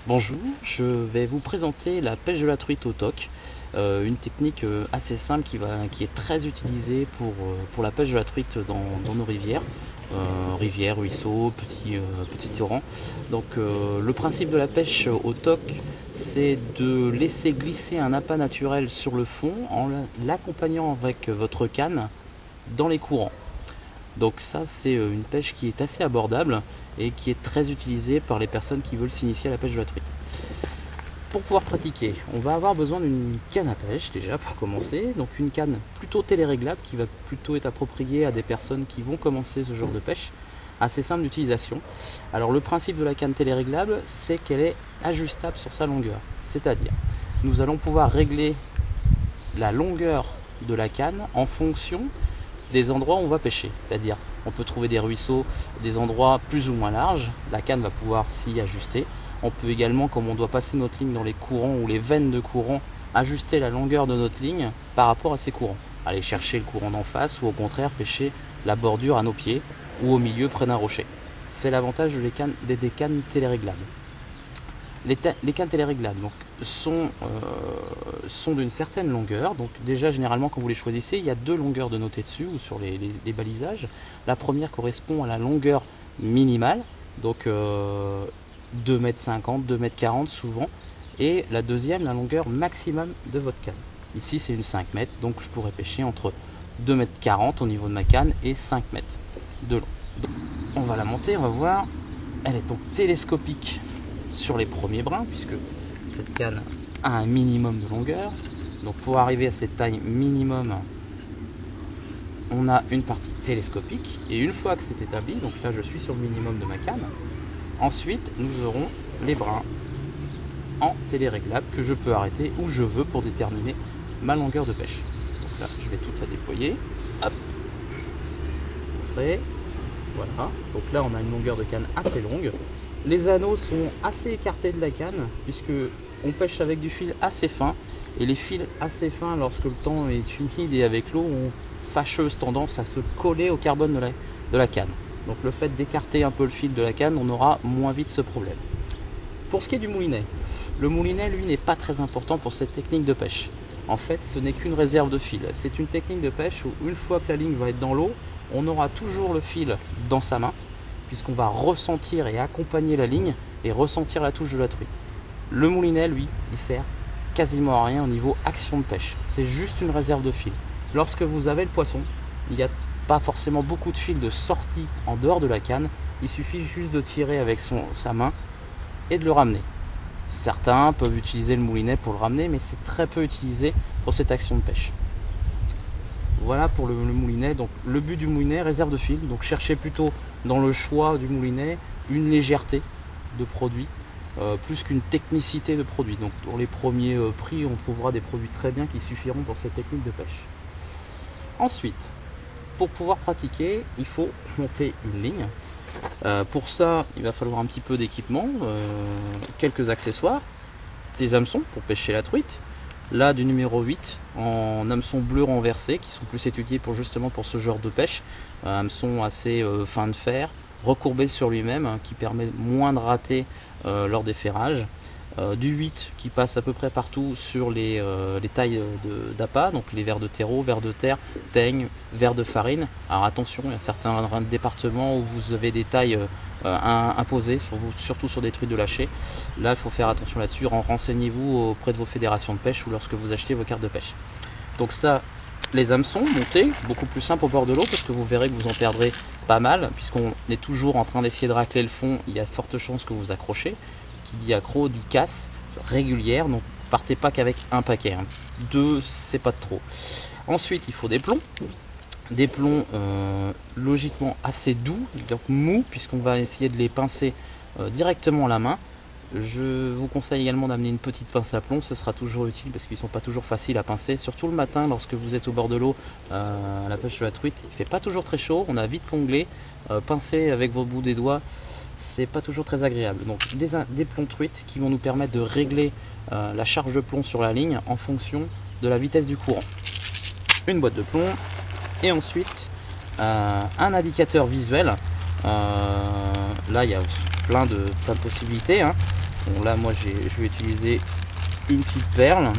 Bonjour, je vais vous présenter la pêche de la truite au toc, une technique assez simple qui est très utilisée pour la pêche de la truite dans nos rivières, rivières, ruisseaux, petits torrents. Donc le principe de la pêche au toc, c'est de laisser glisser un appât naturel sur le fond en l'accompagnant avec votre canne dans les courants. Donc ça, c'est une pêche qui est assez abordable et qui est très utilisée par les personnes qui veulent s'initier à la pêche de la truite. Pour pouvoir pratiquer, on va avoir besoin d'une canne à pêche déjà pour commencer, donc une canne plutôt téléréglable qui va plutôt être appropriée à des personnes qui vont commencer ce genre de pêche, assez simple d'utilisation. Alors le principe de la canne téléréglable, c'est qu'elle est ajustable sur sa longueur, c'est-à-dire nous allons pouvoir régler la longueur de la canne en fonction des endroits où on va pêcher. C'est-à-dire, on peut trouver des ruisseaux, des endroits plus ou moins larges, la canne va pouvoir s'y ajuster. On peut également, comme on doit passer notre ligne dans les courants ou les veines de courant, ajuster la longueur de notre ligne par rapport à ces courants. Aller chercher le courant d'en face ou au contraire pêcher la bordure à nos pieds ou au milieu près d'un rocher. C'est l'avantage des cannes téléréglables. Les cannes téléréglables sont d'une certaine longueur. Donc déjà, généralement, quand vous les choisissez, il y a deux longueurs de noter dessus ou sur les balisages. La première correspond à la longueur minimale, donc 2,50 m, 2,40 m souvent. Et la deuxième, la longueur maximum de votre canne. Ici, c'est une 5 mètres, donc je pourrais pêcher entre 2,40 m au niveau de ma canne et 5 mètres de long. Donc, on va la monter, on va voir. Elle est donc télescopique sur les premiers brins, puisque cette canne a un minimum de longueur. Donc pour arriver à cette taille minimum, on a une partie télescopique. Et une fois que c'est établi, donc là je suis sur le minimum de ma canne, ensuite nous aurons les brins en téléréglable que je peux arrêter où je veux pour déterminer ma longueur de pêche. Donc là je vais toute la déployer. Hop. Après, voilà. Donc là on a une longueur de canne assez longue. Les anneaux sont assez écartés de la canne puisque on pêche avec du fil assez fin, et les fils assez fins, lorsque le temps est humide et avec l'eau, ont fâcheuse tendance à se coller au carbone de la canne. Donc le fait d'écarter un peu le fil de la canne, on aura moins vite ce problème. Pour ce qui est du moulinet, le moulinet lui n'est pas très important pour cette technique de pêche. En fait, ce n'est qu'une réserve de fil. C'est une technique de pêche où une fois que la ligne va être dans l'eau, on aura toujours le fil dans sa main, puisqu'on va ressentir et accompagner la ligne et ressentir la touche de la truite. Le moulinet, lui, il sert quasiment à rien au niveau action de pêche. C'est juste une réserve de fil. Lorsque vous avez le poisson, il n'y a pas forcément beaucoup de fil de sortie en dehors de la canne. Il suffit juste de tirer avec sa main et de le ramener. Certains peuvent utiliser le moulinet pour le ramener, mais c'est très peu utilisé pour cette action de pêche. Voilà pour le moulinet. Donc le but du moulinet, réserve de fil. Donc cherchez plutôt dans le choix du moulinet une légèreté de produit, plus qu'une technicité de produit. Donc pour les premiers prix, on trouvera des produits très bien qui suffiront pour cette technique de pêche. Ensuite, pour pouvoir pratiquer, il faut monter une ligne. Pour ça, il va falloir un petit peu d'équipement, quelques accessoires, des hameçons pour pêcher la truite. Là, du numéro 8 en hameçon bleu renversé, qui sont plus étudiés justement pour ce genre de pêche. Un hameçon assez fin de fer, recourbé sur lui-même, hein, qui permet moins de rater lors des ferrages. Du 8 qui passe à peu près partout sur les tailles d'appât, donc les vers de terreau, vers de terre, peigne, vers de farine. Alors attention, il y a certains départements où vous avez des tailles imposées, surtout sur des truites de lâcher. Là, il faut faire attention là-dessus. Renseignez-vous auprès de vos fédérations de pêche ou lorsque vous achetez vos cartes de pêche. Donc ça, les hameçons montés, beaucoup plus simple au bord de l'eau, parce que vous verrez que vous en perdrez pas mal, puisqu'on est toujours en train d'essayer de racler le fond. Il y a de fortes chances que vous accrochez. Qui dit accro dit casse régulière, donc partez pas qu'avec un paquet, hein. Deux, c'est pas de trop. Ensuite, il faut des plombs logiquement assez doux, donc mous, puisqu'on va essayer de les pincer directement à la main. Je vous conseille également d'amener une petite pince à plomb, ce sera toujours utile parce qu'ils sont pas toujours faciles à pincer, surtout le matin lorsque vous êtes au bord de l'eau à la pêche de la truite. Il fait pas toujours très chaud, on a vite ponglé, pincer avec vos bouts des doigts, c'est pas toujours très agréable. Donc des plombs truites qui vont nous permettre de régler la charge de plomb sur la ligne en fonction de la vitesse du courant. Une boîte de plomb et ensuite un indicateur visuel. Là il y a plein de possibilités, hein. Bon là moi je vais utiliser une petite perle.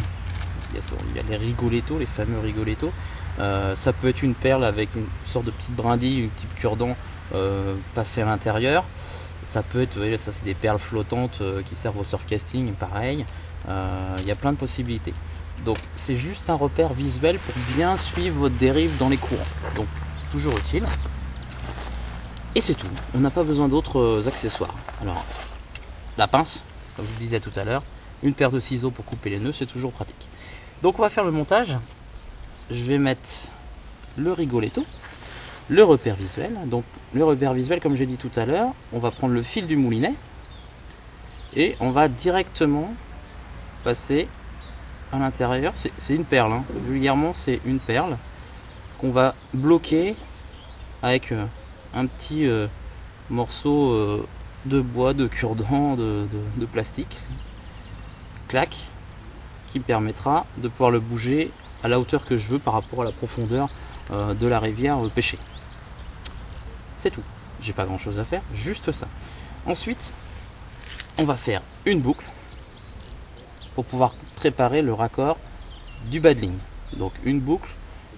Il y a les rigolettos, les fameux rigolettos. Ça peut être une perle avec une sorte de petite brindille, une petite cure-dent passée à l'intérieur. Ça peut être, vous voyez, ça c'est des perles flottantes qui servent au surcasting, pareil. Il y a plein de possibilités. Donc c'est juste un repère visuel pour bien suivre votre dérive dans les courants. Donc toujours utile. Et c'est tout. On n'a pas besoin d'autres accessoires. Alors la pince, comme je vous disais tout à l'heure, une paire de ciseaux pour couper les nœuds, c'est toujours pratique. Donc on va faire le montage. Je vais mettre le rigoletto, le repère visuel. Donc le repère visuel, comme j'ai dit tout à l'heure, on va prendre le fil du moulinet et on va directement passer à l'intérieur. C'est une perle, hein. Vulgairement c'est une perle qu'on va bloquer avec un petit morceau de bois, de cure-dent, de plastique, clac, qui permettra de pouvoir le bouger à la hauteur que je veux par rapport à la profondeur de la rivière pêchée. C'est tout. J'ai pas grand chose à faire, juste ça. Ensuite, on va faire une boucle pour pouvoir préparer le raccord du bas de ligne. Donc une boucle,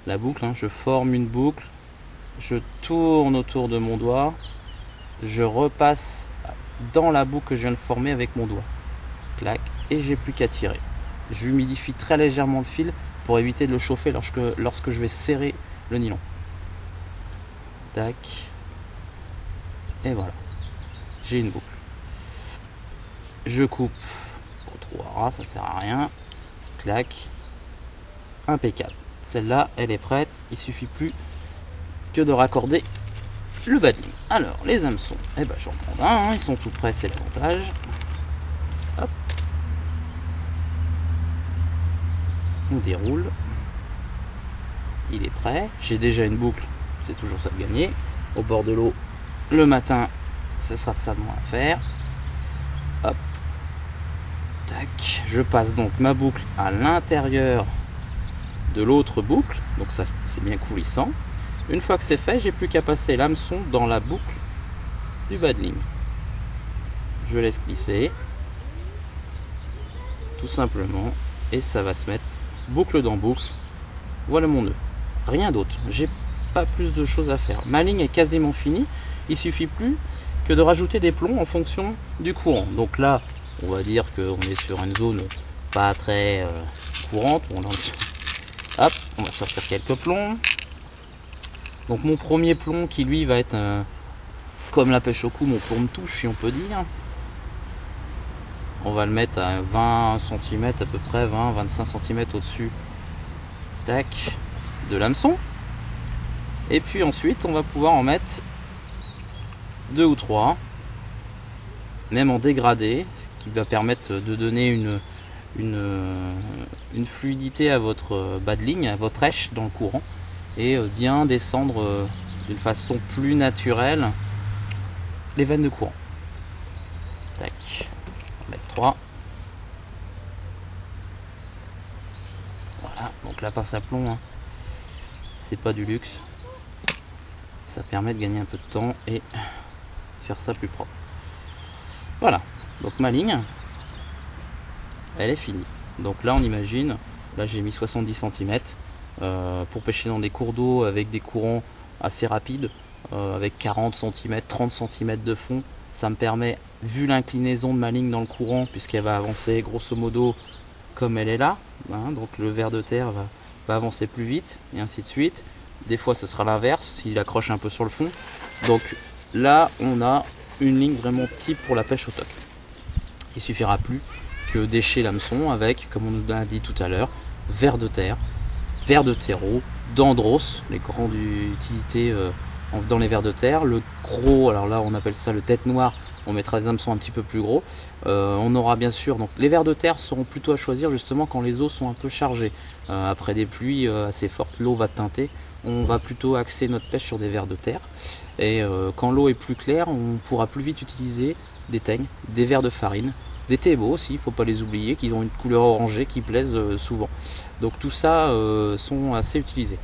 la boucle, hein, je forme une boucle, je tourne autour de mon doigt, je repasse dans la boucle que je viens de former avec mon doigt. Clac, et j'ai plus qu'à tirer. Je humidifie très légèrement le fil pour éviter de le chauffer lorsque je vais serrer le nylon. Tac. Et voilà. J'ai une boucle. Je coupe au trou à ras, ça sert à rien. Clac. Impeccable. Celle-là, elle est prête. Il suffit plus que de raccorder le bas de ligne. Alors, les hameçons, eh ben, j'en prends un, hein, ils sont tout prêts, c'est l'avantage. Hop. On déroule. Il est prêt. J'ai déjà une boucle, c'est toujours ça de gagner. Au bord de l'eau, le matin, ce sera ça de moins à faire. Hop. Tac. Je passe donc ma boucle à l'intérieur de l'autre boucle. Donc ça, c'est bien coulissant. Une fois que c'est fait, j'ai plus qu'à passer l'hameçon dans la boucle du bas de ligne. Je laisse glisser. Tout simplement. Et ça va se mettre boucle dans boucle. Voilà mon nœud. Rien d'autre. J'ai pas plus de choses à faire. Ma ligne est quasiment finie. Il suffit plus que de rajouter des plombs en fonction du courant. Donc là, on va dire qu'on est sur une zone pas très courante. Hop, on va sortir quelques plombs. Donc mon premier plomb qui lui va être comme la pêche au cou, mon plomb de touche si on peut dire. On va le mettre à 20 cm à peu près, 20-25 cm au-dessus, tac, de l'hameçon. Et puis ensuite on va pouvoir en mettre 2 ou 3, même en dégradé, ce qui va permettre de donner une fluidité à votre bas de ligne, à votre èche dans le courant, et bien descendre d'une façon plus naturelle les veines de courant. Tac, on va mettre 3. Voilà, donc la pince à plomb, hein, c'est pas du luxe. Ça permet de gagner un peu de temps et faire ça plus propre. Voilà, donc ma ligne, elle est finie. Donc là on imagine, là j'ai mis 70 cm pour pêcher dans des cours d'eau avec des courants assez rapides, avec 40 cm, 30 cm de fond. Ça me permet, vu l'inclinaison de ma ligne dans le courant, puisqu'elle va avancer grosso modo comme elle est là, hein, donc le ver de terre va avancer plus vite, et ainsi de suite. Des fois ce sera l'inverse, s'il accroche un peu sur le fond. Donc là on a une ligne vraiment type pour la pêche au toc. Il suffira plus que d'écher l'hameçon avec, comme on nous l'a dit tout à l'heure, ver de terre, ver de terreau, d'andros, les grandes utilités dans les vers de terre. Le gros, alors là on appelle ça le tête noire, on mettra des hameçons un petit peu plus gros. On aura bien sûr, donc les vers de terre seront plutôt à choisir justement quand les eaux sont un peu chargées. Après des pluies assez fortes, l'eau va teinter. On va plutôt axer notre pêche sur des vers de terre. Et quand l'eau est plus claire, on pourra plus vite utiliser des teignes, des vers de farine, des thébeaux aussi, il ne faut pas les oublier, qui ont une couleur orangée qui plaisent souvent. Donc tout ça sont assez utilisés.